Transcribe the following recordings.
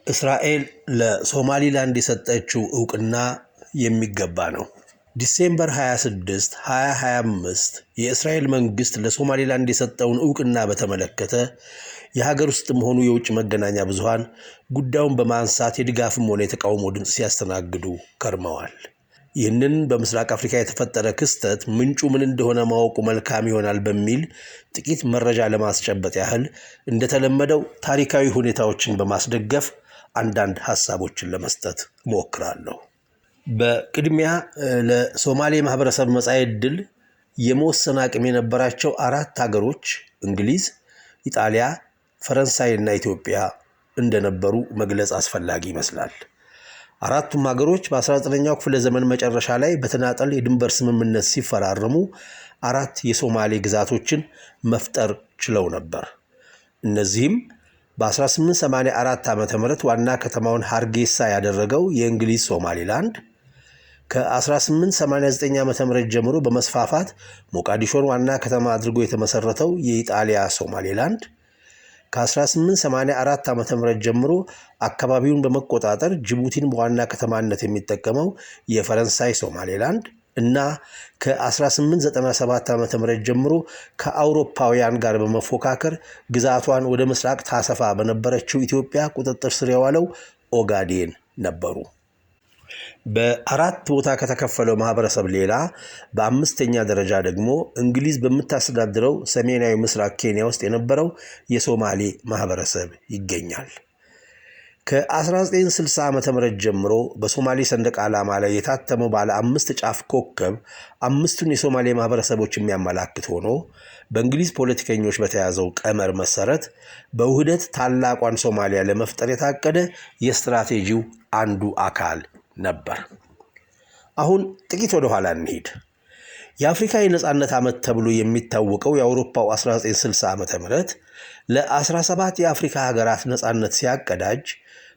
እስራኤል ለሶማሊላንድ የሰጠችው ዕውቅና የሚገባ ነው። ዲሴምበር 26 2025 የእስራኤል መንግስት ለሶማሊላንድ የሰጠውን ዕውቅና በተመለከተ የሀገር ውስጥም ሆኑ የውጭ መገናኛ ብዙሃን ጉዳዩን በማንሳት የድጋፍም ሆነ የተቃውሞ ድምጽ ሲያስተናግዱ ከርመዋል። ይህንን በምስራቅ አፍሪካ የተፈጠረ ክስተት ምንጩ ምን እንደሆነ ማወቁ መልካም ይሆናል በሚል ጥቂት መረጃ ለማስጨበጥ ያህል እንደተለመደው ታሪካዊ ሁኔታዎችን በማስደገፍ አንዳንድ ሐሳቦችን ለመስጠት እሞክራለሁ። በቅድሚያ ለሶማሌ ማህበረሰብ መጻኢ ዕድል የመወሰን አቅም የነበራቸው 4 ሀገሮች እንግሊዝ፣ ኢጣሊያ፣ ፈረንሳይና ኢትዮጵያ እንደነበሩ መግለጽ አስፈላጊ ይመስላል። አራቱም ሀገሮች በ19ኛው ክፍለ ዘመን መጨረሻ ላይ በተናጠል የድንበር ስምምነት ሲፈራረሙ 4 የሶማሌ ግዛቶችን መፍጠር ችለው ነበር። እነዚህም በ1884 ዓ.ም ዋና ከተማውን ሃርጌሳ ያደረገው የእንግሊዝ ሶማሊላንድ፣ ከ1889 ዓ.ም ጀምሮ በመስፋፋት ሞቃዲሾን ዋና ከተማ አድርጎ የተመሰረተው የኢጣሊያ ሶማሊላንድ፣ ከ1884 ዓ.ም ጀምሮ አካባቢውን በመቆጣጠር ጅቡቲን በዋና ከተማነት የሚጠቀመው የፈረንሳይ ሶማሊላንድ እና ከ1897 ዓ.ም ጀምሮ ከአውሮፓውያን ጋር በመፎካከር ግዛቷን ወደ ምስራቅ ታሰፋ በነበረችው ኢትዮጵያ ቁጥጥር ስር የዋለው ኦጋዴን ነበሩ። በ4 ቦታ ከተከፈለው ማህበረሰብ ሌላ በ5ኛ ደረጃ ደግሞ እንግሊዝ በምታስተዳድረው ሰሜናዊ ምስራቅ ኬንያ ውስጥ የነበረው የሶማሌ ማህበረሰብ ይገኛል። ከ1960 ዓ.ም ጀምሮ በሶማሌ ሰንደቅ ዓላማ ላይ የታተመው ባለ 5 ጫፍ ኮከብ 5ቱን የሶማሌ ማህበረሰቦች የሚያመላክት ሆኖ በእንግሊዝ ፖለቲከኞች በተያዘው ቀመር መሰረት በውህደት ታላቋን ሶማሊያ ለመፍጠር የታቀደ የስትራቴጂው አንዱ አካል ነበር። አሁን ጥቂት ወደ ኋላ እንሂድ። የአፍሪካ የነጻነት ዓመት ተብሎ የሚታወቀው የአውሮፓው 1960 ዓመተ ምህረት ለ17 የአፍሪካ ሀገራት ነጻነት ሲያቀዳጅ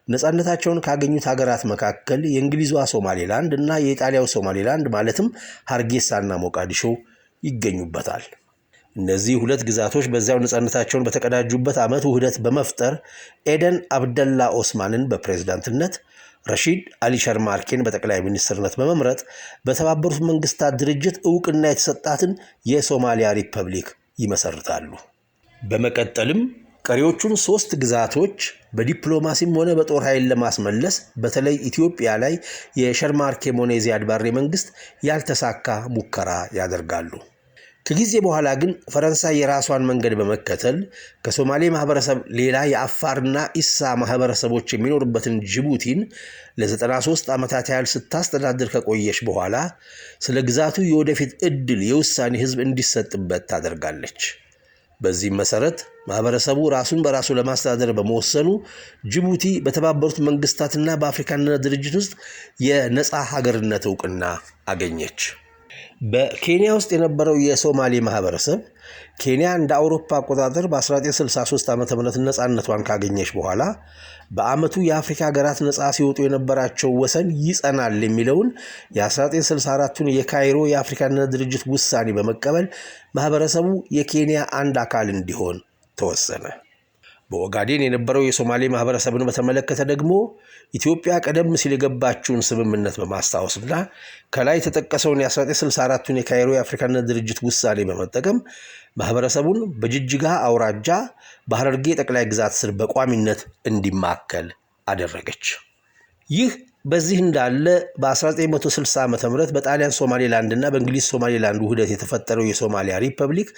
ነጻነታቸውን ካገኙት ሀገራት መካከል የእንግሊዟ ሶማሊላንድ እና የኢጣሊያው ሶማሊላንድ ማለትም ሃርጌሳና ሞቃዲሾ ይገኙበታል። እነዚህ 2 ግዛቶች በዚያው ነጻነታቸውን በተቀዳጁበት ዓመት ውህደት በመፍጠር ኤደን አብደላ ኦስማንን በፕሬዝዳንትነት፣ ረሺድ አሊ ሸርማርኬን በጠቅላይ ሚኒስትርነት በመምረጥ በተባበሩት መንግስታት ድርጅት ዕውቅና የተሰጣትን የሶማሊያ ሪፐብሊክ ይመሰርታሉ። በመቀጠልም ቀሪዎቹን 3 ግዛቶች በዲፕሎማሲም ሆነ በጦር ኃይል ለማስመለስ በተለይ ኢትዮጵያ ላይ የሸርማርኬም ሆነ የዚያድ ባሬ መንግስት ያልተሳካ ሙከራ ያደርጋሉ። ከጊዜ በኋላ ግን ፈረንሳይ የራሷን መንገድ በመከተል ከሶማሌ ማህበረሰብ ሌላ የአፋርና ኢሳ ማህበረሰቦች የሚኖርበትን ጅቡቲን ለ93 ዓመታት ያህል ስታስተዳድር ከቆየች በኋላ ስለ ግዛቱ የወደፊት ዕድል የውሳኔ ህዝብ እንዲሰጥበት ታደርጋለች። በዚህም መሰረት ማህበረሰቡ ራሱን በራሱ ለማስተዳደር በመወሰኑ ጅቡቲ በተባበሩት መንግስታትና በአፍሪካ አንድነት ድርጅት ውስጥ የነጻ ሀገርነት ዕውቅና አገኘች። በኬንያ ውስጥ የነበረው የሶማሌ ማህበረሰብ ኬንያ እንደ አውሮፓ አቆጣጠር በ1963 ዓ.ም ነጻነቷን ካገኘች በኋላ በአመቱ የአፍሪካ ሀገራት ነጻ ሲወጡ የነበራቸው ወሰን ይጸናል የሚለውን የ1964ቱን የካይሮ የአፍሪካ አንድነት ድርጅት ውሳኔ በመቀበል ማህበረሰቡ የኬንያ አንድ አካል እንዲሆን ተወሰነ። በኦጋዴን የነበረው የሶማሌ ማህበረሰብን በተመለከተ ደግሞ ኢትዮጵያ ቀደም ሲል የገባችውን ስምምነት በማስታወስና ከላይ የተጠቀሰውን የ1964ቱን የካይሮ የአፍሪካ አንድነት ድርጅት ውሳኔ በመጠቀም ማህበረሰቡን በጅጅጋ አውራጃ በሐረርጌ ጠቅላይ ግዛት ስር በቋሚነት እንዲማከል አደረገች። ይህ በዚህ እንዳለ በ1960 ዓ.ም በጣሊያን ሶማሌላንድ እና በእንግሊዝ ሶማሌላንድ ውህደት የተፈጠረው የሶማሊያ ሪፐብሊክ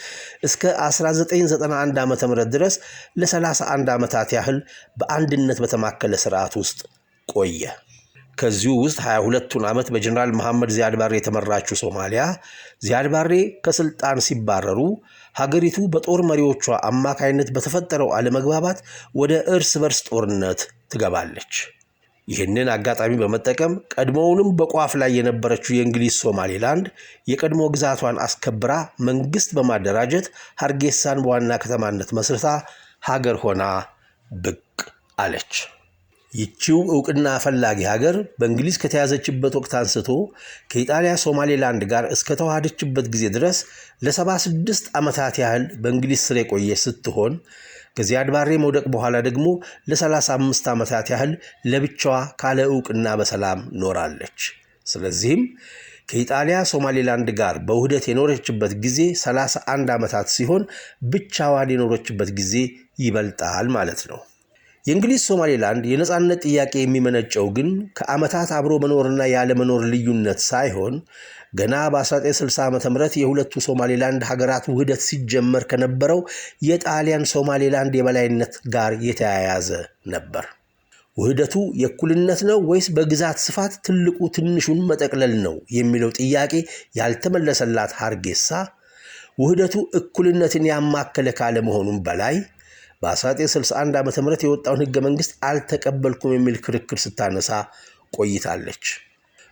እስከ 1991 ዓ.ም ድረስ ለ31 ዓመታት ያህል በአንድነት በተማከለ ስርዓት ውስጥ ቆየ። ከዚሁ ውስጥ 22ቱን ዓመት በጀነራል መሐመድ ዚያድ ባሬ የተመራችው ሶማሊያ ዚያድ ባሬ ከስልጣን ሲባረሩ ሀገሪቱ በጦር መሪዎቿ አማካይነት በተፈጠረው አለመግባባት ወደ እርስ በርስ ጦርነት ትገባለች። ይህንን አጋጣሚ በመጠቀም ቀድሞውንም በቋፍ ላይ የነበረችው የእንግሊዝ ሶማሊላንድ የቀድሞ ግዛቷን አስከብራ መንግስት በማደራጀት ሃርጌሳን በዋና ከተማነት መስርታ ሀገር ሆና ብቅ አለች። ይቺው ዕውቅና ፈላጊ ሀገር በእንግሊዝ ከተያዘችበት ወቅት አንስቶ ከኢጣሊያ ሶማሌላንድ ጋር እስከ ተዋሃደችበት ጊዜ ድረስ ለ76 ዓመታት ያህል በእንግሊዝ ስር የቆየች ስትሆን ከዚያድ ባሬ መውደቅ በኋላ ደግሞ ለ35 ዓመታት ያህል ለብቻዋ ካለ ዕውቅና በሰላም ኖራለች። ስለዚህም ከኢጣሊያ ሶማሌላንድ ጋር በውህደት የኖረችበት ጊዜ 31 ዓመታት ሲሆን ብቻዋን የኖረችበት ጊዜ ይበልጣል ማለት ነው። የእንግሊዝ ሶማሌላንድ የነጻነት ጥያቄ የሚመነጨው ግን ከዓመታት አብሮ መኖርና ያለመኖር ልዩነት ሳይሆን ገና በ1960 ዓ.ም የሁለቱ ሶማሌላንድ ሀገራት ውህደት ሲጀመር ከነበረው የጣሊያን ሶማሌላንድ የበላይነት ጋር የተያያዘ ነበር። ውህደቱ የእኩልነት ነው ወይስ በግዛት ስፋት ትልቁ ትንሹን መጠቅለል ነው የሚለው ጥያቄ ያልተመለሰላት ሀርጌሳ ውህደቱ እኩልነትን ያማከለ ካለመሆኑም በላይ በ1961 ዓ.ም የወጣውን ሕገ መንግሥት አልተቀበልኩም የሚል ክርክር ስታነሳ ቆይታለች።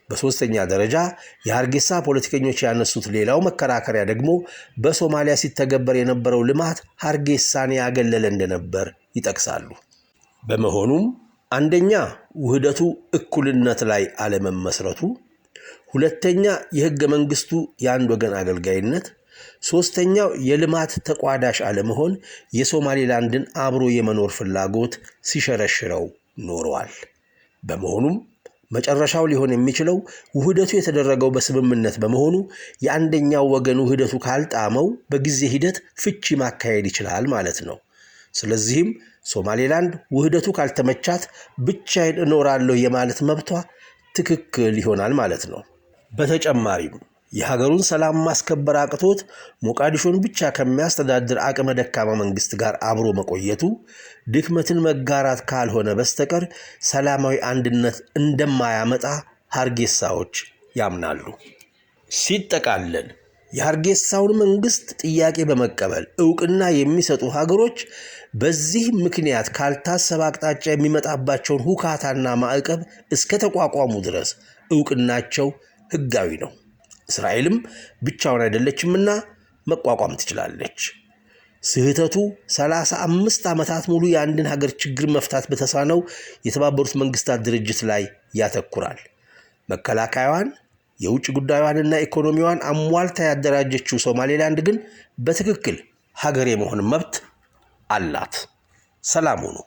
በሶስተኛ ደረጃ የሀርጌሳ ፖለቲከኞች ያነሱት ሌላው መከራከሪያ ደግሞ በሶማሊያ ሲተገበር የነበረው ልማት ሀርጌሳን ያገለለ እንደነበር ይጠቅሳሉ። በመሆኑም አንደኛ ውህደቱ እኩልነት ላይ አለመመስረቱ፣ ሁለተኛ የሕገ መንግሥቱ የአንድ ወገን አገልጋይነት፣ ሶስተኛው የልማት ተቋዳሽ አለመሆን የሶማሌላንድን አብሮ የመኖር ፍላጎት ሲሸረሽረው ኖረዋል። በመሆኑም መጨረሻው ሊሆን የሚችለው ውህደቱ የተደረገው በስምምነት በመሆኑ የአንደኛው ወገን ውህደቱ ካልጣመው በጊዜ ሂደት ፍቺ ማካሄድ ይችላል ማለት ነው። ስለዚህም ሶማሌላንድ ውህደቱ ካልተመቻት ብቻዬን እኖራለሁ የማለት መብቷ ትክክል ይሆናል ማለት ነው። በተጨማሪም የሀገሩን ሰላም ማስከበር አቅቶት ሞቃዲሾን ብቻ ከሚያስተዳድር አቅመ ደካማ መንግስት ጋር አብሮ መቆየቱ ድክመትን መጋራት ካልሆነ በስተቀር ሰላማዊ አንድነት እንደማያመጣ ሀርጌሳዎች ያምናሉ። ሲጠቃለል የሀርጌሳውን መንግስት ጥያቄ በመቀበል ዕውቅና የሚሰጡ ሀገሮች በዚህ ምክንያት ካልታሰበ አቅጣጫ የሚመጣባቸውን ሁካታና ማዕቀብ እስከ ተቋቋሙ ድረስ ዕውቅናቸው ሕጋዊ ነው። እስራኤልም ብቻውን አይደለችምና መቋቋም ትችላለች። ስህተቱ 35 ዓመታት ሙሉ የአንድን ሀገር ችግር መፍታት በተሳነው የተባበሩት መንግስታት ድርጅት ላይ ያተኩራል። መከላከያዋን፣ የውጭ ጉዳዩዋንና ኢኮኖሚዋን አሟልታ ያደራጀችው ሶማሌላንድ ግን በትክክል ሀገር የመሆን መብት አላት። ሰላም ሁኑ።